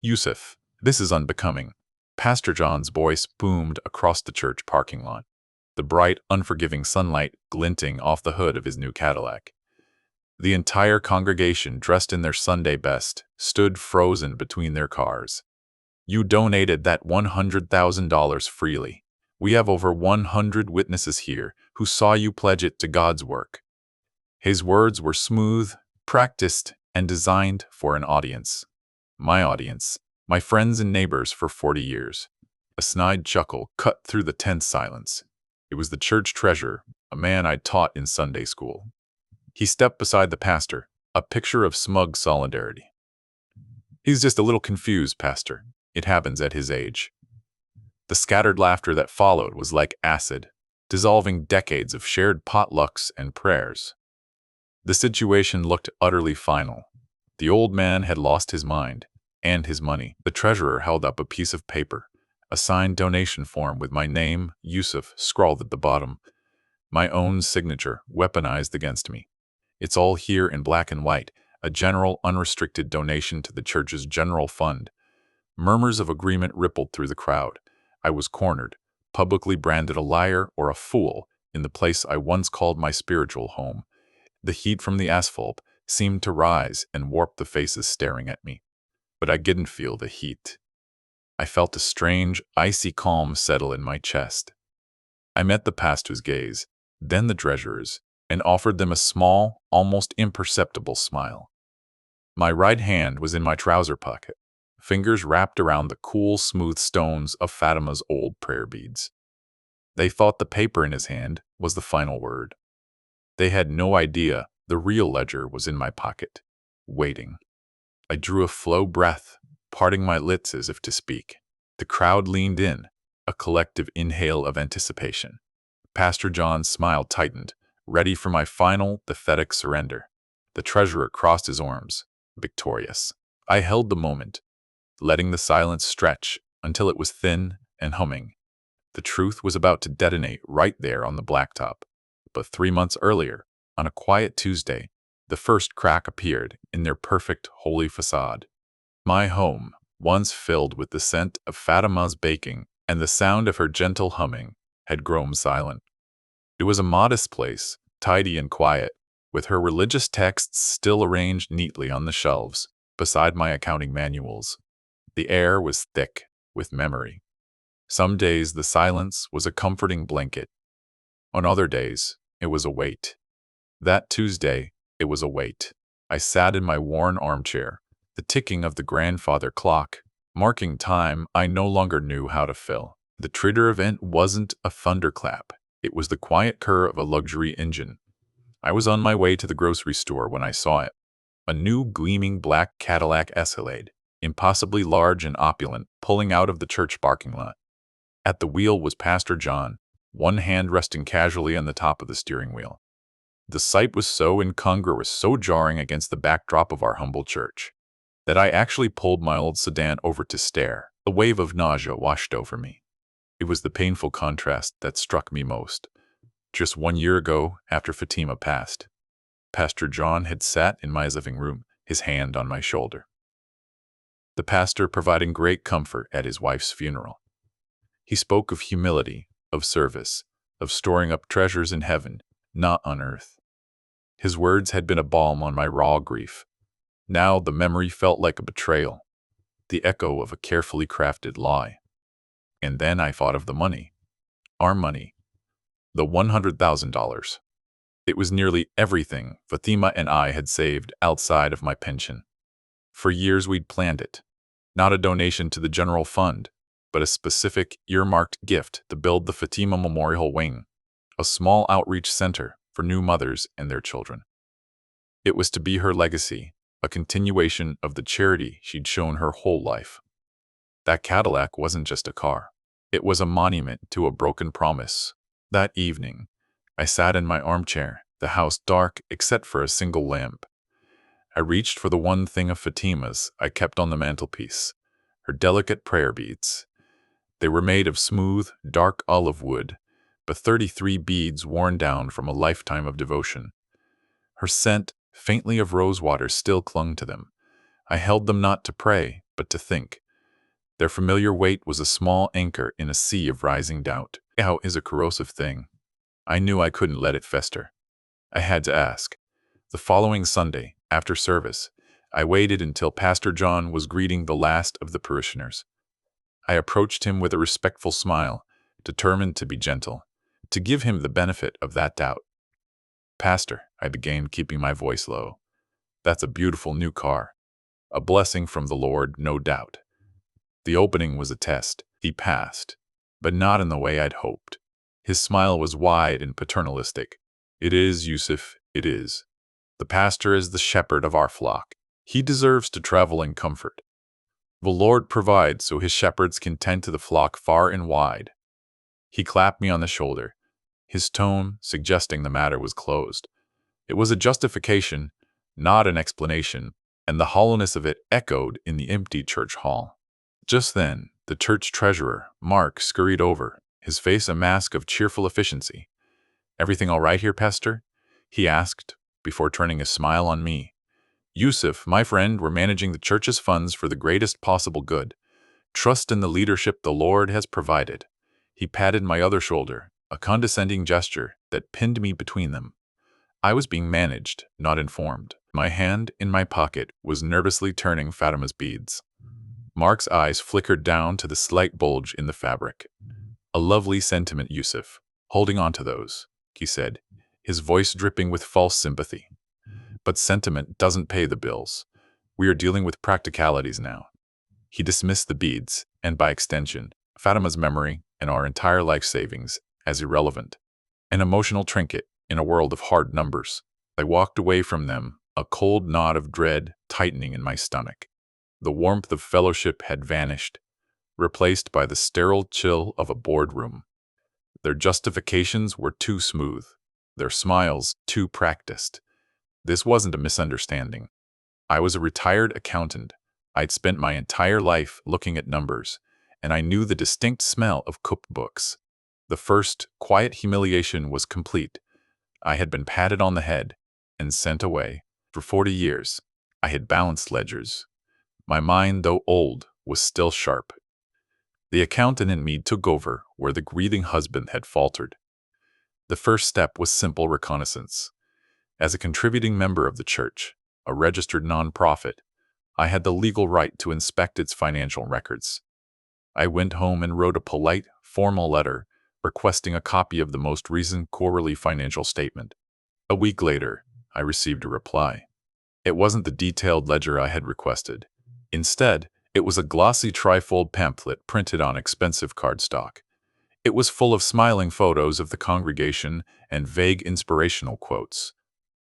Yusuf, this is unbecoming. Pastor John's voice boomed across the church parking lot, the bright, unforgiving sunlight glinting off the hood of his new Cadillac. The entire congregation, dressed in their Sunday best, stood frozen between their cars. You donated that $100,000 freely. We have over 100 witnesses here who saw you pledge it to God's work. His words were smooth, practiced, and designed for an audience. My audience, my friends and neighbors for 40 years. A snide chuckle cut through the tense silence. It was the church treasurer, a man I'd taught in Sunday school. He stepped beside the pastor, a picture of smug solidarity. He's just a little confused, Pastor. It happens at his age. The scattered laughter that followed was like acid, dissolving decades of shared potlucks and prayers. The situation looked utterly final. The old man had lost his mind and his money. The treasurer held up a piece of paper, a signed donation form with my name, Yusuf, scrawled at the bottom. My own signature, weaponized against me. It's all here in black and white, a general, unrestricted donation to the church's general fund. Murmurs of agreement rippled through the crowd. I was cornered, publicly branded a liar or a fool in the place I once called my spiritual home. The heat from the asphalt seemed to rise and warp the faces staring at me. But I didn't feel the heat. I felt a strange, icy calm settle in my chest. I met the pastor's gaze, then the treasurer's, and offered them a small, almost imperceptible smile. My right hand was in my trouser pocket, fingers wrapped around the cool, smooth stones of Fatima's old prayer beads. They thought the paper in his hand was the final word. They had no idea the real ledger was in my pocket, waiting. I drew a slow breath, parting my lips as if to speak. The crowd leaned in, a collective inhale of anticipation. Pastor John's smile tightened, ready for my final, pathetic surrender. The treasurer crossed his arms, victorious. I held the moment, letting the silence stretch until it was thin and humming. The truth was about to detonate right there on the blacktop. But 3 months earlier, on a quiet Tuesday, the first crack appeared in their perfect, holy facade. My home, once filled with the scent of Fatima's baking and the sound of her gentle humming, had grown silent. It was a modest place, tidy and quiet, with her religious texts still arranged neatly on the shelves, beside my accounting manuals. The air was thick with memory. Some days the silence was a comforting blanket. On other days, it was a weight. That Tuesday, it was a weight. I sat in my worn armchair, the ticking of the grandfather clock, marking time I no longer knew how to fill. The Trader event wasn't a thunderclap. It was the quiet purr of a luxury engine. I was on my way to the grocery store when I saw it. A new gleaming black Cadillac Escalade, impossibly large and opulent, pulling out of the church parking lot. At the wheel was Pastor John, one hand resting casually on the top of the steering wheel. The sight was so incongruous, so jarring against the backdrop of our humble church, that I actually pulled my old sedan over to stare. A wave of nausea washed over me. It was the painful contrast that struck me most. Just 1 year ago, after Fatima passed, Pastor John had sat in my living room, his hand on my shoulder. The pastor providing great comfort at his wife's funeral. He spoke of humility, of service, of storing up treasures in heaven, not on earth. His words had been a balm on my raw grief. Now the memory felt like a betrayal, the echo of a carefully crafted lie. And then I thought of the money. Our money. The $100,000. It was nearly everything Fatima and I had saved outside of my pension. For years we'd planned it. Not a donation to the general fund, but a specific, earmarked gift to build the Fatima Memorial Wing, a small outreach center for new mothers and their children. It was to be her legacy, a continuation of the charity she'd shown her whole life. That Cadillac wasn't just a car. It was a monument to a broken promise. That evening, I sat in my armchair, the house dark except for a single lamp. I reached for the one thing of Fatima's I kept on the mantelpiece, her delicate prayer beads. They were made of smooth, dark olive wood, but 33 beads worn down from a lifetime of devotion. Her scent, faintly of rosewater, still clung to them. I held them not to pray, but to think. Their familiar weight was a small anchor in a sea of rising doubt. Doubt is a corrosive thing. I knew I couldn't let it fester. I had to ask. The following Sunday, after service, I waited until Pastor John was greeting the last of the parishioners. I approached him with a respectful smile, determined to be gentle, to give him the benefit of that doubt. "Pastor," I began, keeping my voice low, "that's a beautiful new car. A blessing from the Lord, no doubt." The opening was a test. He passed, but not in the way I'd hoped. His smile was wide and paternalistic. "It is, Yusuf, it is. The pastor is the shepherd of our flock. He deserves to travel in comfort. The Lord provides so his shepherds can tend to the flock far and wide." He clapped me on the shoulder, his tone suggesting the matter was closed. It was a justification, not an explanation, and the hollowness of it echoed in the empty church hall. Just then, the church treasurer, Mark, scurried over, his face a mask of cheerful efficiency. "Everything all right here, Pastor?" he asked, before turning a smile on me. "Yusuf, my friend, we're managing the church's funds for the greatest possible good. Trust in the leadership the Lord has provided." He patted my other shoulder, a condescending gesture that pinned me between them. I was being managed, not informed. My hand in my pocket was nervously turning Fatima's beads. Mark's eyes flickered down to the slight bulge in the fabric. "A lovely sentiment, Yusuf. Holding on to those," he said, his voice dripping with false sympathy. "But sentiment doesn't pay the bills. We are dealing with practicalities now." He dismissed the beads, and by extension, Fatima's memory and our entire life savings, as irrelevant. An emotional trinket in a world of hard numbers. I walked away from them, a cold knot of dread tightening in my stomach. The warmth of fellowship had vanished, replaced by the sterile chill of a boardroom. Their justifications were too smooth, their smiles too practiced. This wasn't a misunderstanding. I was a retired accountant. I'd spent my entire life looking at numbers, and I knew the distinct smell of cookbooks. The first quiet humiliation was complete. I had been patted on the head and sent away. For 40 years, I had balanced ledgers. My mind, though old, was still sharp. The accountant in me took over where the grieving husband had faltered. The first step was simple reconnaissance. As a contributing member of the church, a registered nonprofit, I had the legal right to inspect its financial records. I went home and wrote a polite, formal letter requesting a copy of the most recent quarterly financial statement. A week later, I received a reply. It wasn't the detailed ledger I had requested. Instead, it was a glossy trifold pamphlet printed on expensive cardstock. It was full of smiling photos of the congregation and vague inspirational quotes.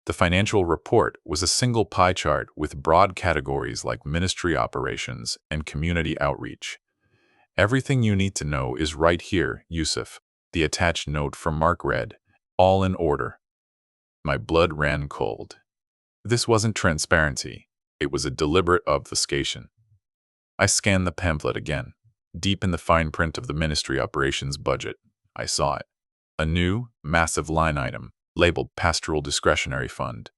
The financial report was a single pie chart with broad categories like ministry operations and community outreach. "Everything you need to know is right here, Yusuf," the attached note from Mark read, "all in order." My blood ran cold. This wasn't transparency. It was a deliberate obfuscation. I scanned the pamphlet again. Deep in the fine print of the ministry operations budget, I saw it. A new, massive line item, labeled Pastoral Discretionary Fund.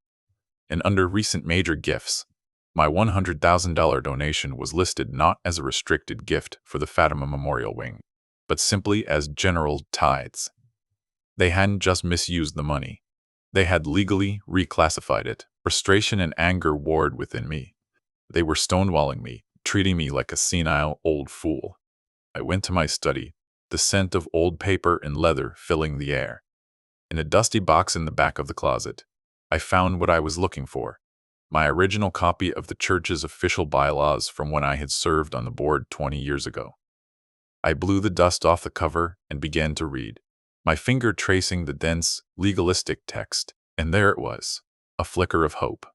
And under recent major gifts, my $100,000 donation was listed not as a restricted gift for the Fatima Memorial Wing, but simply as general tithes. They hadn't just misused the money. They had legally reclassified it. Frustration and anger warred within me. They were stonewalling me, treating me like a senile old fool. I went to my study, the scent of old paper and leather filling the air. In a dusty box in the back of the closet, I found what I was looking for. My original copy of the church's official bylaws from when I had served on the board 20 years ago. I blew the dust off the cover and began to read, my finger tracing the dense, legalistic text, and there it was, a flicker of hope.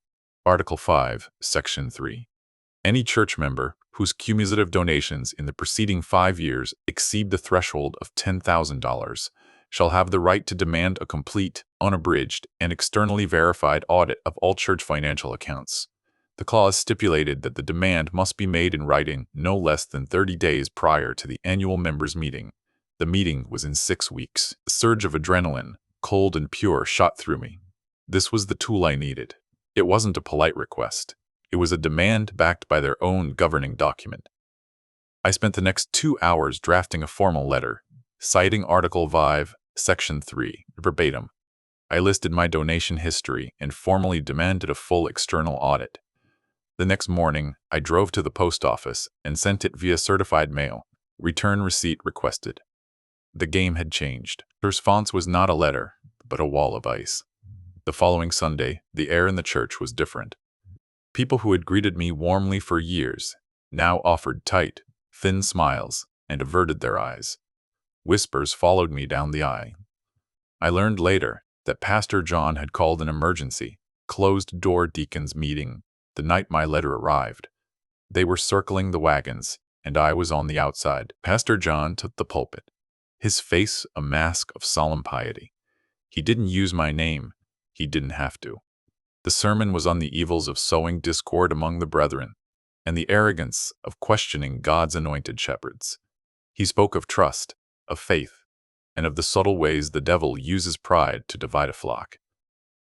Article 5, Section 3. Any church member whose cumulative donations in the preceding 5 years exceed the threshold of $10,000 shall have the right to demand a complete, unabridged, and externally verified audit of all church financial accounts. The clause stipulated that the demand must be made in writing no less than 30 days prior to the annual members' meeting. The meeting was in 6 weeks. A surge of adrenaline, cold and pure, shot through me. This was the tool I needed. It wasn't a polite request. It was a demand backed by their own governing document. I spent the next 2 hours drafting a formal letter, citing Article 5, Section 3, verbatim. I listed my donation history and formally demanded a full external audit. The next morning, I drove to the post office and sent it via certified mail. Return receipt requested. The game had changed. The response was not a letter, but a wall of ice. The following Sunday, the air in the church was different. People who had greeted me warmly for years now offered tight, thin smiles and averted their eyes. Whispers followed me down the aisle. I learned later that Pastor John had called an emergency, closed-door deacons meeting the night my letter arrived. They were circling the wagons, and I was on the outside. Pastor John took the pulpit, his face a mask of solemn piety. He didn't use my name. He didn't have to. The sermon was on the evils of sowing discord among the brethren and the arrogance of questioning God's anointed shepherds. He spoke of trust, of faith, and of the subtle ways the devil uses pride to divide a flock.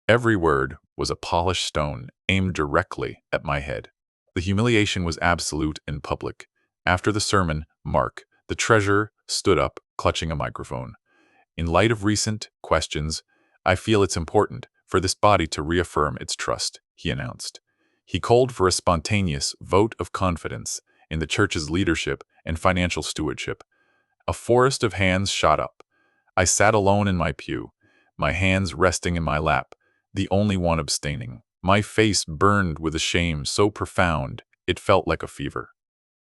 Every word was a polished stone aimed directly at my head. The humiliation was absolute and public. After the sermon, Mark, the treasurer, stood up, clutching a microphone. In light of recent questions, I feel it's important for this body to reaffirm its trust, he announced. He called for a spontaneous vote of confidence in the church's leadership and financial stewardship. A forest of hands shot up. I sat alone in my pew, my hands resting in my lap, the only one abstaining. My face burned with a shame so profound it felt like a fever.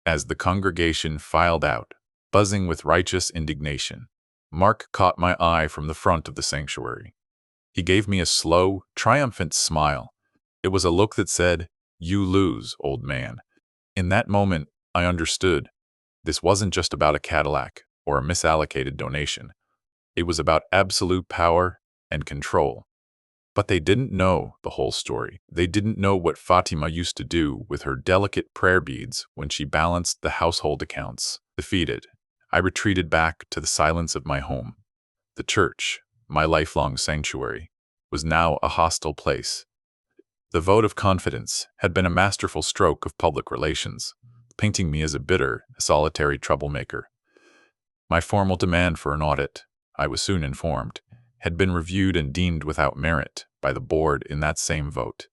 As the congregation filed out, buzzing with righteous indignation, Mark caught my eye from the front of the sanctuary. He gave me a slow, triumphant smile. It was a look that said, "You lose, old man." In that moment, I understood. This wasn't just about a Cadillac or a misallocated donation. It was about absolute power and control. But they didn't know the whole story. They didn't know what Fatima used to do with her delicate prayer beads when she balanced the household accounts. Defeated, I retreated back to the silence of my home. The church, my lifelong sanctuary, was now a hostile place. The vote of confidence had been a masterful stroke of public relations, painting me as a bitter, solitary troublemaker. My formal demand for an audit, I was soon informed, had been reviewed and deemed without merit by the board in that same vote.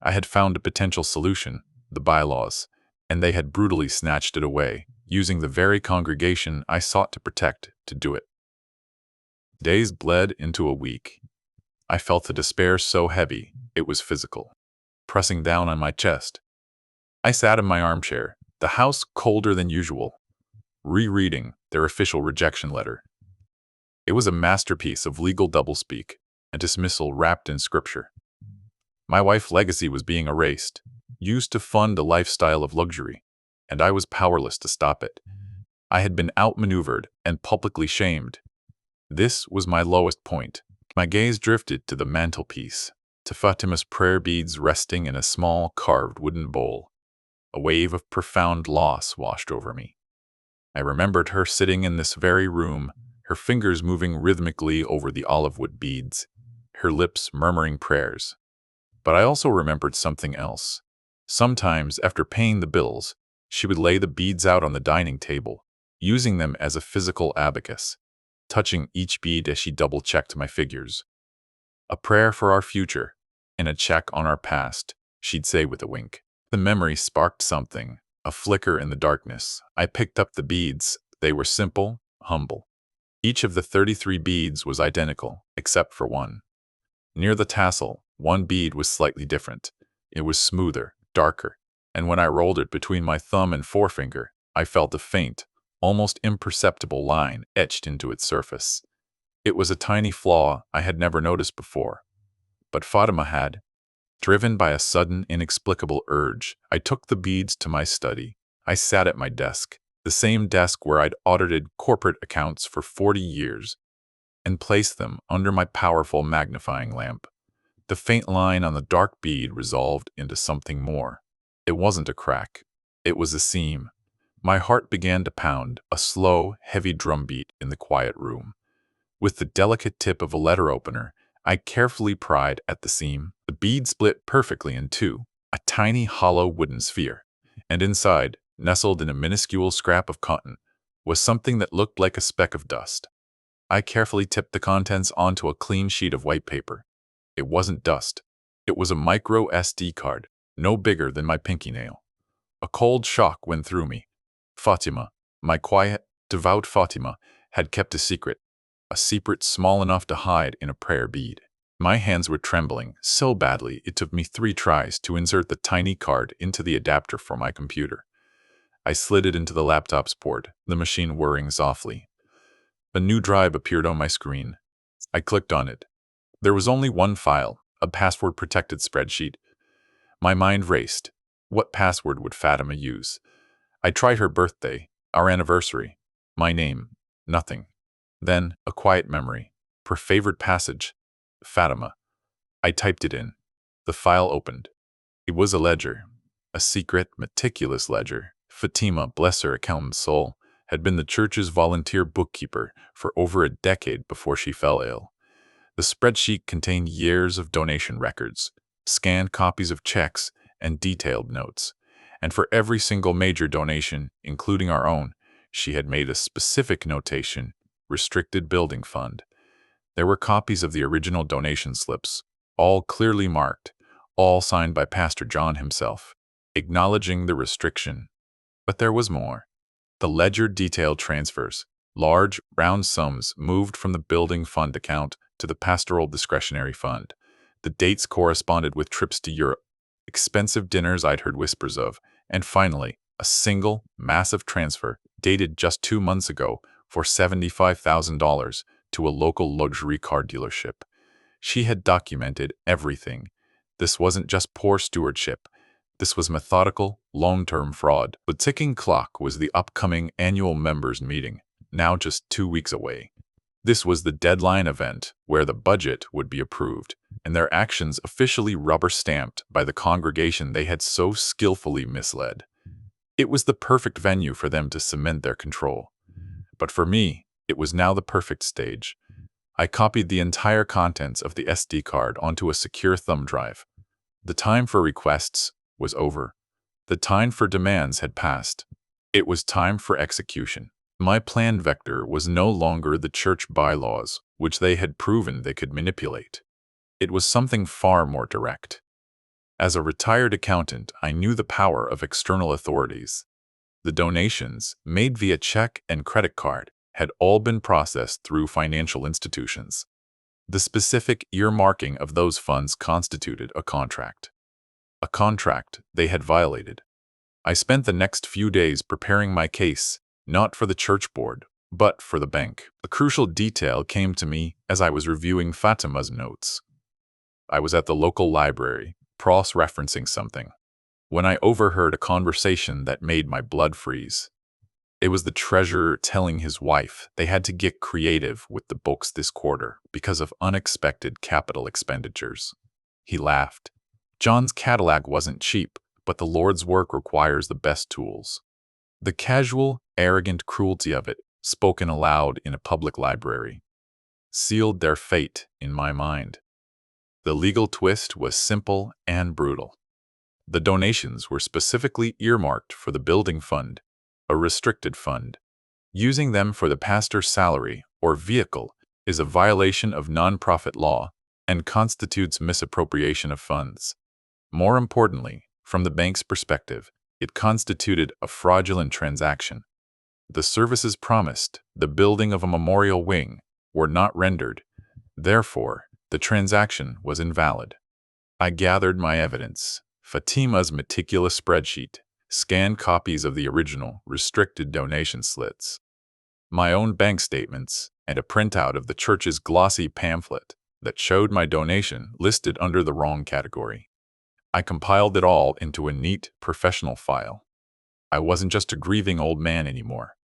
I had found a potential solution, the bylaws, and they had brutally snatched it away, using the very congregation I sought to protect to do it. Days bled into a week. I felt the despair so heavy, it was physical, pressing down on my chest. I sat in my armchair, the house colder than usual, rereading their official rejection letter. It was a masterpiece of legal doublespeak, a dismissal wrapped in scripture. My wife's legacy was being erased, used to fund a lifestyle of luxury, and I was powerless to stop it. I had been outmaneuvered and publicly shamed. This was my lowest point. My gaze drifted to the mantelpiece, to Fatima's prayer beads resting in a small carved wooden bowl. A wave of profound loss washed over me. I remembered her sitting in this very room, her fingers moving rhythmically over the olive wood beads, her lips murmuring prayers. But I also remembered something else. Sometimes, after paying the bills, she would lay the beads out on the dining table, using them as a physical abacus, touching each bead as she double-checked my figures. "A prayer for our future, and a check on our past," she'd say with a wink. The memory sparked something, a flicker in the darkness. I picked up the beads. They were simple, humble. Each of the 33 beads was identical, except for one. Near the tassel, one bead was slightly different. It was smoother, darker, and when I rolled it between my thumb and forefinger, I felt a faint, almost imperceptible line etched into its surface. It was a tiny flaw I had never noticed before, but Fatima had. Driven by a sudden, inexplicable urge, I took the beads to my study. I sat at my desk, the same desk where I'd audited corporate accounts for 40 years, and placed them under my powerful magnifying lamp. The faint line on the dark bead resolved into something more. It wasn't a crack. It was a seam. My heart began to pound, a slow, heavy drumbeat in the quiet room. With the delicate tip of a letter opener, I carefully pried at the seam. The bead split perfectly in two, a tiny hollow wooden sphere, and inside, nestled in a minuscule scrap of cotton, was something that looked like a speck of dust. I carefully tipped the contents onto a clean sheet of white paper. It wasn't dust. It was a micro SD card, no bigger than my pinky nail. A cold shock went through me. Fatima, my quiet, devout Fatima, had kept a secret small enough to hide in a prayer bead. My hands were trembling so badly it took me 3 tries to insert the tiny card into the adapter for my computer. I slid it into the laptop's port, the machine whirring softly. A new drive appeared on my screen. I clicked on it. There was only one file, a password-protected spreadsheet. My mind raced. What password would Fatima use? I tried her birthday, our anniversary, my name, nothing. Then, a quiet memory. Her favorite passage, Fatima. I typed it in. The file opened. It was a ledger, a secret, meticulous ledger. Fatima, bless her accountant soul, had been the church's volunteer bookkeeper for over a decade before she fell ill. The spreadsheet contained years of donation records, scanned copies of checks, and detailed notes. And for every single major donation, including our own, she had made a specific notation, restricted building fund. There were copies of the original donation slips, all clearly marked, all signed by Pastor John himself, acknowledging the restriction. But there was more. The ledger detailed transfers, large, round sums moved from the building fund account to the pastoral discretionary fund. The dates corresponded with trips to Europe, expensive dinners I'd heard whispers of, and finally, a single, massive transfer dated just 2 months ago for $75,000 to a local luxury car dealership. She had documented everything. This wasn't just poor stewardship. This was methodical, long-term fraud. The ticking clock was the upcoming annual members' meeting, now just 2 weeks away. This was the deadline event where the budget would be approved, and their actions officially rubber-stamped by the congregation they had so skillfully misled. It was the perfect venue for them to cement their control. But for me, it was now the perfect stage. I copied the entire contents of the SD card onto a secure thumb drive. The time for requests was over. The time for demands had passed. It was time for execution. My plan vector was no longer the church bylaws, which they had proven they could manipulate. It was something far more direct. As a retired accountant, I knew the power of external authorities. The donations, made via check and credit card, had all been processed through financial institutions. The specific earmarking of those funds constituted a contract. A contract they had violated. I spent the next few days preparing my case, not for the church board, but for the bank. A crucial detail came to me as I was reviewing Fatima's notes. I was at the local library, cross-referencing something, when I overheard a conversation that made my blood freeze. It was the treasurer telling his wife they had to get creative with the books this quarter because of unexpected capital expenditures. He laughed. John's Cadillac wasn't cheap, but the Lord's work requires the best tools. The casual, arrogant cruelty of it, spoken aloud in a public library, sealed their fate in my mind. The legal twist was simple and brutal. The donations were specifically earmarked for the building fund, a restricted fund. Using them for the pastor's salary or vehicle is a violation of nonprofit law and constitutes misappropriation of funds. More importantly, from the bank's perspective, it constituted a fraudulent transaction. The services promised, the building of a memorial wing, were not rendered. Therefore, the transaction was invalid. I gathered my evidence. Fatima's meticulous spreadsheet, scanned copies of the original restricted donation slips, my own bank statements, and a printout of the church's glossy pamphlet that showed my donation listed under the wrong category. I compiled it all into a neat, professional file. I wasn't just a grieving old man anymore.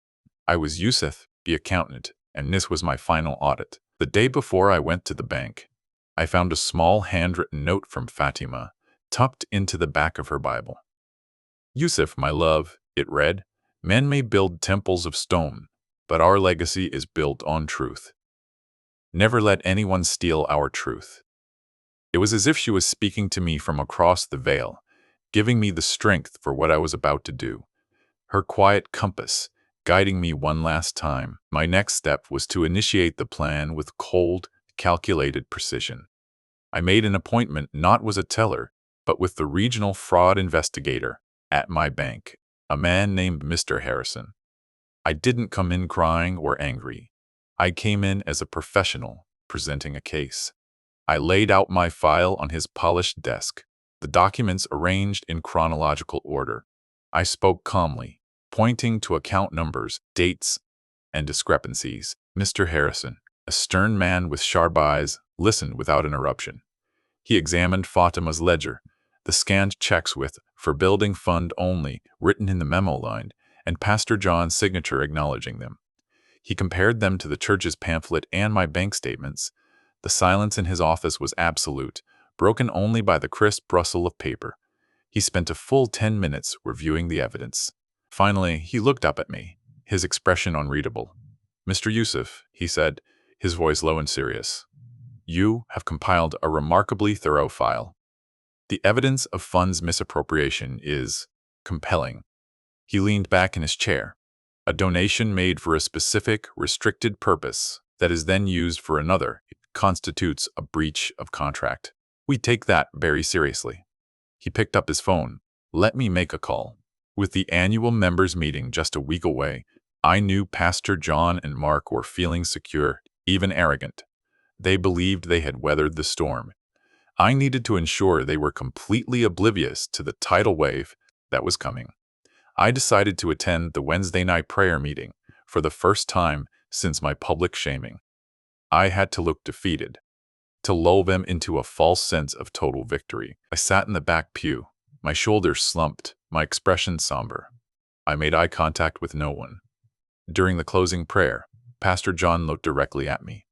I was Yusuf, the accountant, and this was my final audit. The day before I went to the bank, I found a small handwritten note from Fatima, tucked into the back of her Bible. Yusuf, my love, it read, men may build temples of stone, but our legacy is built on truth. Never let anyone steal our truth. It was as if she was speaking to me from across the veil, giving me the strength for what I was about to do. Her quiet compass, guiding me one last time. My next step was to initiate the plan with cold, calculated precision. I made an appointment not with a teller, but with the regional fraud investigator at my bank, a man named Mr. Harrison. I didn't come in crying or angry. I came in as a professional, presenting a case. I laid out my file on his polished desk, the documents arranged in chronological order. I spoke calmly, pointing to account numbers, dates, and discrepancies. Mr. Harrison, a stern man with sharp eyes, listened without interruption. He examined Fatima's ledger, the scanned checks with "for building fund only" written in the memo line, and Pastor John's signature acknowledging them. He compared them to the church's pamphlet and my bank statements. The silence in his office was absolute, broken only by the crisp rustle of paper. He spent a full 10 minutes reviewing the evidence. Finally, he looked up at me, his expression unreadable. "Mr. Yusuf," he said, his voice low and serious, "you have compiled a remarkably thorough file. The evidence of funds misappropriation is compelling." He leaned back in his chair. "A donation made for a specific, restricted purpose that is then used for another constitutes a breach of contract. We take that very seriously." He picked up his phone. "Let me make a call." With the annual members' meeting just a week away, I knew Pastor John and Mark were feeling secure, even arrogant. They believed they had weathered the storm. I needed to ensure they were completely oblivious to the tidal wave that was coming. I decided to attend the Wednesday night prayer meeting for the first time since my public shaming. I had to look defeated, to lull them into a false sense of total victory. I sat in the back pew, my shoulders slumped, my expression somber. I made eye contact with no one. During the closing prayer, Pastor John looked directly at me.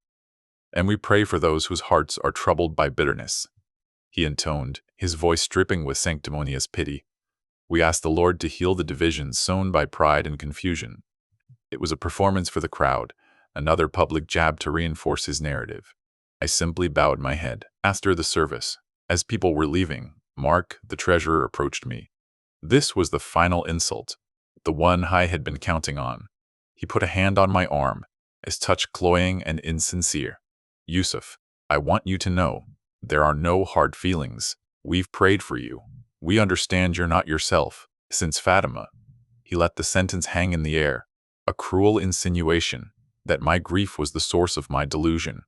"And we pray for those whose hearts are troubled by bitterness," he intoned, his voice dripping with sanctimonious pity. "We ask the Lord to heal the divisions sown by pride and confusion." It was a performance for the crowd, another public jab to reinforce his narrative. I simply bowed my head. After the service, as people were leaving, Mark, the treasurer, approached me. This was the final insult, the one I had been counting on. He put a hand on my arm, his touch cloying and insincere. "Yusuf, I want you to know, there are no hard feelings. We've prayed for you. We understand you're not yourself. Since Fatima," he let the sentence hang in the air, a cruel insinuation that my grief was the source of my delusion.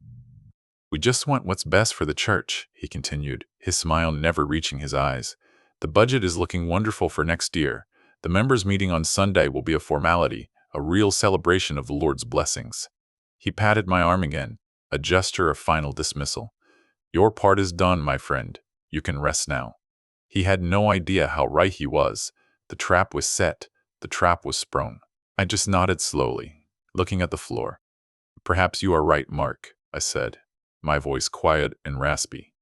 "We just want what's best for the church," he continued, his smile never reaching his eyes. "The budget is looking wonderful for next year. The members' meeting on Sunday will be a formality, a real celebration of the Lord's blessings." He patted my arm again, a gesture of final dismissal. "Your part is done, my friend. You can rest now." He had no idea how right he was. The trap was set. The trap was sprung. I just nodded slowly, looking at the floor. "Perhaps you are right, Mark," I said, my voice quiet and raspy.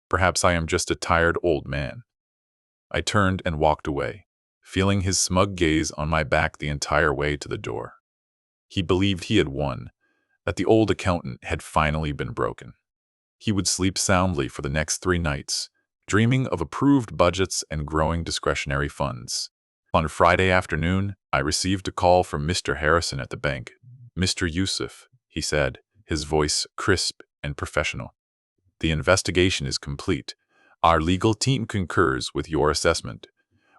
"Perhaps I am just a tired old man." I turned and walked away, feeling his smug gaze on my back the entire way to the door. He believed he had won, that the old accountant had finally been broken. He would sleep soundly for the next 3 nights, dreaming of approved budgets and growing discretionary funds. On Friday afternoon, I received a call from Mr. Harrison at the bank. "Mr. Yusuf," he said, his voice crisp and professional. "The investigation is complete. Our legal team concurs with your assessment.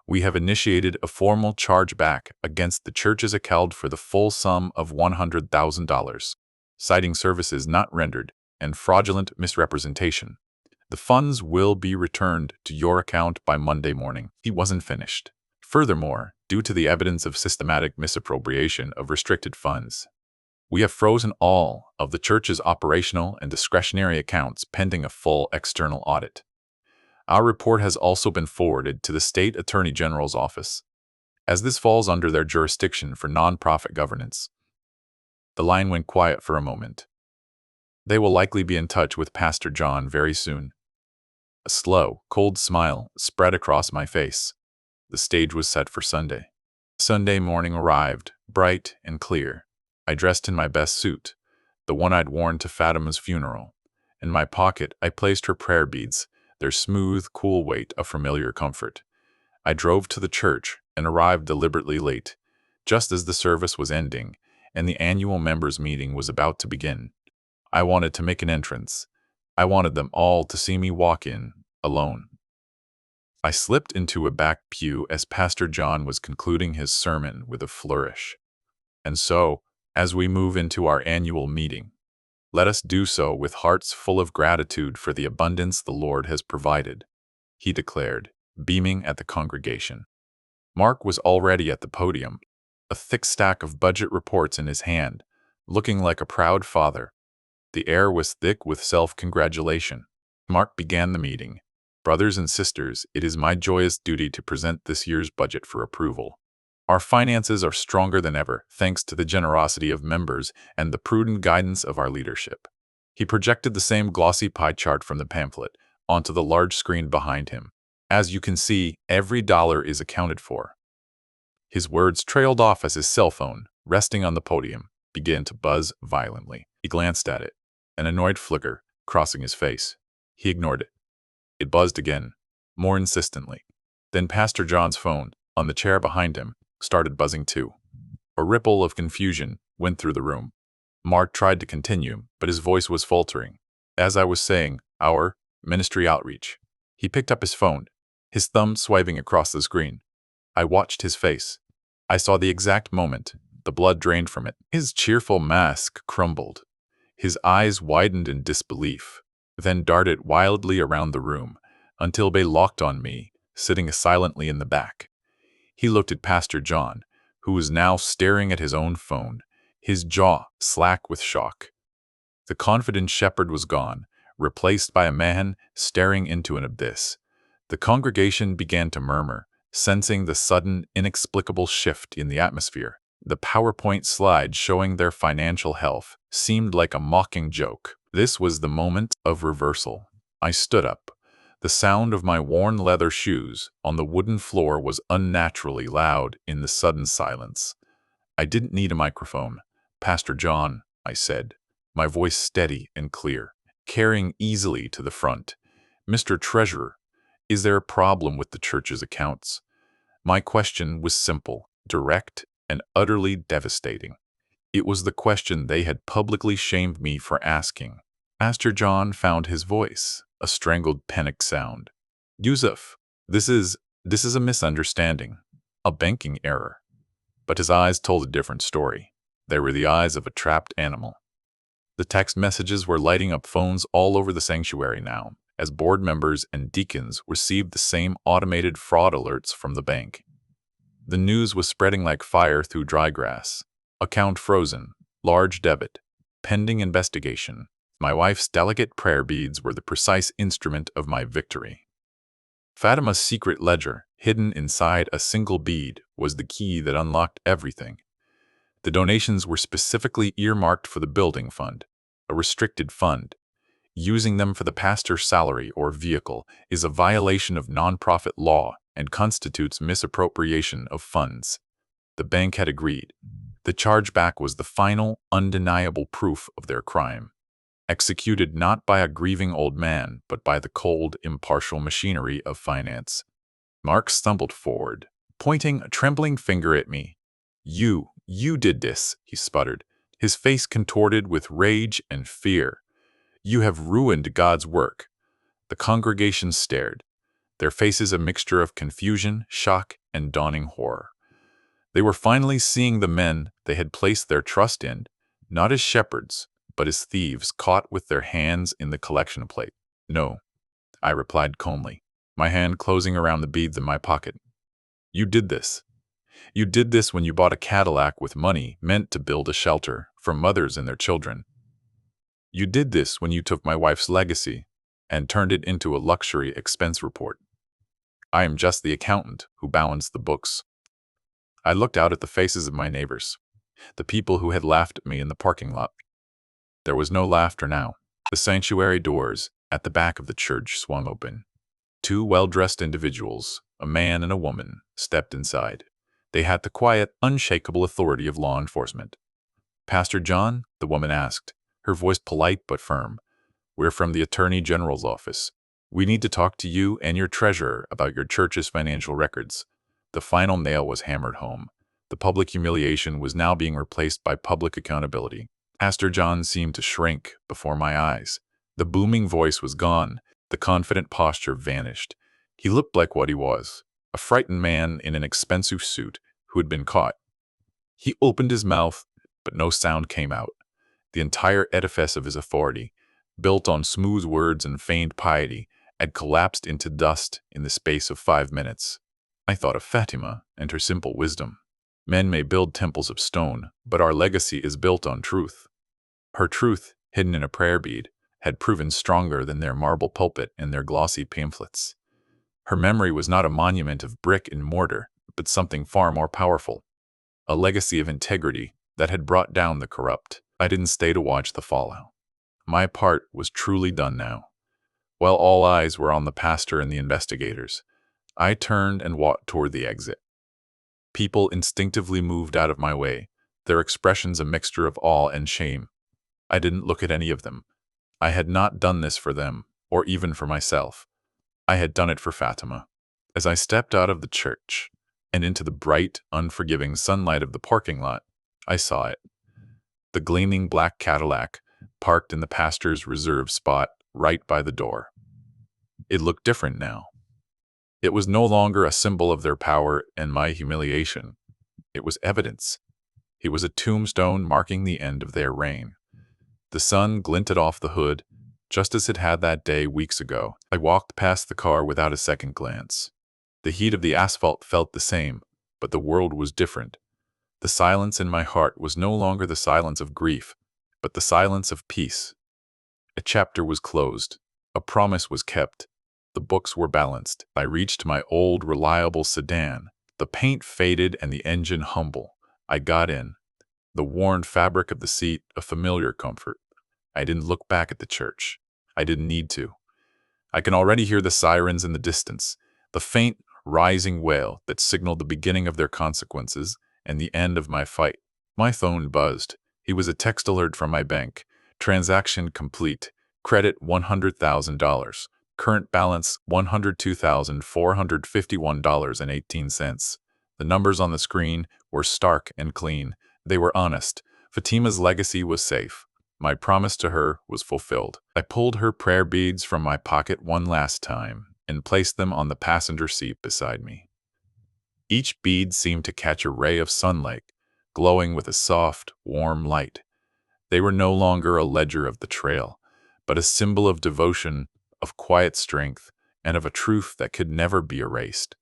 We have initiated a formal chargeback against the church's account for the full sum of $100,000, citing services not rendered and fraudulent misrepresentation. The funds will be returned to your account by Monday morning." He wasn't finished. "Furthermore, due to the evidence of systematic misappropriation of restricted funds, we have frozen all of the church's operational and discretionary accounts pending a full external audit. Our report has also been forwarded to the State Attorney General's office, as this falls under their jurisdiction for nonprofit governance." The line went quiet for a moment. "They will likely be in touch with Pastor John very soon." A slow, cold smile spread across my face. The stage was set for Sunday. Sunday morning arrived, bright and clear. I dressed in my best suit, the one I'd worn to Fatima's funeral. In my pocket, I placed her prayer beads, their smooth, cool weight a familiar comfort. I drove to the church and arrived deliberately late, just as the service was ending and the annual members' meeting was about to begin. I wanted to make an entrance. I wanted them all to see me walk in, alone. I slipped into a back pew as Pastor John was concluding his sermon with a flourish. And so, as we move into our annual meeting, let us do so with hearts full of gratitude for the abundance the Lord has provided, he declared, beaming at the congregation. Mark was already at the podium, a thick stack of budget reports in his hand, looking like a proud father. The air was thick with self-congratulation. Mark began the meeting. Brothers and sisters, it is my joyous duty to present this year's budget for approval. Our finances are stronger than ever, thanks to the generosity of members and the prudent guidance of our leadership. He projected the same glossy pie chart from the pamphlet onto the large screen behind him. As you can see, every dollar is accounted for. His words trailed off as his cell phone, resting on the podium, began to buzz violently. He glanced at it, an annoyed flicker crossing his face. He ignored it. It buzzed again, more insistently. Then Pastor John's phone, on the chair behind him, started buzzing too. A ripple of confusion went through the room. Mark tried to continue, but his voice was faltering. As I was saying, our ministry outreach. He picked up his phone, his thumb swiping across the screen. I watched his face. I saw the exact moment. The blood drained from it. His cheerful mask crumbled. His eyes widened in disbelief, then darted wildly around the room until they locked on me, sitting silently in the back. He looked at Pastor John, who was now staring at his own phone, his jaw slack with shock. The confident shepherd was gone, replaced by a man staring into an abyss. The congregation began to murmur, sensing the sudden, inexplicable shift in the atmosphere. The PowerPoint slide showing their financial health seemed like a mocking joke. This was the moment of reversal. I stood up. The sound of my worn leather shoes on the wooden floor was unnaturally loud in the sudden silence. I didn't need a microphone. Pastor John, I said, my voice steady and clear, carrying easily to the front. Mr. Treasurer, is there a problem with the church's accounts? My question was simple, direct, and utterly devastating. It was the question they had publicly shamed me for asking. Pastor John found his voice, a strangled panic sound. Yusuf, this is a misunderstanding, a banking error. But his eyes told a different story. They were the eyes of a trapped animal. The text messages were lighting up phones all over the sanctuary now, as board members and deacons received the same automated fraud alerts from the bank. The news was spreading like fire through dry grass. Account frozen, large debit, pending investigation. My wife's delicate prayer beads were the precise instrument of my victory. Fatima's secret ledger, hidden inside a single bead, was the key that unlocked everything. The donations were specifically earmarked for the building fund, a restricted fund. Using them for the pastor's salary or vehicle is a violation of nonprofit law and constitutes misappropriation of funds. The bank had agreed. The chargeback was the final, undeniable proof of their crime, executed not by a grieving old man, but by the cold, impartial machinery of finance. Mark stumbled forward, pointing a trembling finger at me. You did this, he sputtered, his face contorted with rage and fear. You have ruined God's work. The congregation stared, their faces a mixture of confusion, shock, and dawning horror. They were finally seeing the men they had placed their trust in, not as shepherds, but as thieves caught with their hands in the collection plate. No, I replied calmly, my hand closing around the beads in my pocket. You did this. You did this when you bought a Cadillac with money meant to build a shelter for mothers and their children. You did this when you took my wife's legacy and turned it into a luxury expense report. I am just the accountant who balanced the books. I looked out at the faces of my neighbors, the people who had laughed at me in the parking lot. There was no laughter now. The sanctuary doors at the back of the church swung open. Two well-dressed individuals, a man and a woman, stepped inside. They had the quiet, unshakable authority of law enforcement. Pastor John, the woman asked, her voice polite but firm. We're from the Attorney General's office. We need to talk to you and your treasurer about your church's financial records. The final nail was hammered home. The public humiliation was now being replaced by public accountability. Pastor John seemed to shrink before my eyes. The booming voice was gone. The confident posture vanished. He looked like what he was, a frightened man in an expensive suit who had been caught. He opened his mouth, but no sound came out. The entire edifice of his authority, built on smooth words and feigned piety, had collapsed into dust in the space of 5 minutes. I thought of Fatima and her simple wisdom. Men may build temples of stone, but our legacy is built on truth. Her truth, hidden in a prayer bead, had proven stronger than their marble pulpit and their glossy pamphlets. Her memory was not a monument of brick and mortar, but something far more powerful. A legacy of integrity that had brought down the corrupt. I didn't stay to watch the fallout. My part was truly done now. While all eyes were on the pastor and the investigators, I turned and walked toward the exit. People instinctively moved out of my way, their expressions a mixture of awe and shame. I didn't look at any of them. I had not done this for them, or even for myself. I had done it for Fatima. As I stepped out of the church and into the bright, unforgiving sunlight of the parking lot, I saw it. The gleaming black Cadillac, parked in the pastor's reserved spot right by the door. It looked different now. It was no longer a symbol of their power and my humiliation. It was evidence. It was a tombstone marking the end of their reign. The sun glinted off the hood, just as it had that day weeks ago. I walked past the car without a second glance. The heat of the asphalt felt the same, but the world was different. The silence in my heart was no longer the silence of grief, but the silence of peace. A chapter was closed. A promise was kept. The books were balanced. I reached my old, reliable sedan. The paint faded and the engine humble. I got in. The worn fabric of the seat, a familiar comfort. I didn't look back at the church. I didn't need to. I can already hear the sirens in the distance, the faint, rising wail that signaled the beginning of their consequences and the end of my fight. My phone buzzed. It was a text alert from my bank. Transaction complete. Credit $100,000. Current balance $102,451.18. The numbers on the screen were stark and clean. They were honest. Fatima's legacy was safe. My promise to her was fulfilled. I pulled her prayer beads from my pocket one last time and placed them on the passenger seat beside me. Each bead seemed to catch a ray of sunlight, glowing with a soft, warm light. They were no longer a ledger of betrayal, but a symbol of devotion, of quiet strength, and of a truth that could never be erased.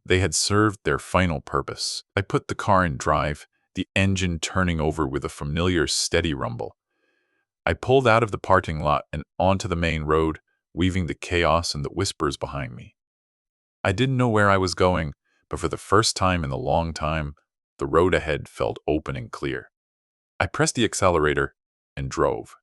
They had served their final purpose. I put the car in drive, the engine turning over with a familiar steady rumble. I pulled out of the parking lot and onto the main road, weaving the chaos and the whispers behind me. I didn't know where I was going, but for the first time in a long time, the road ahead felt open and clear. I pressed the accelerator and drove.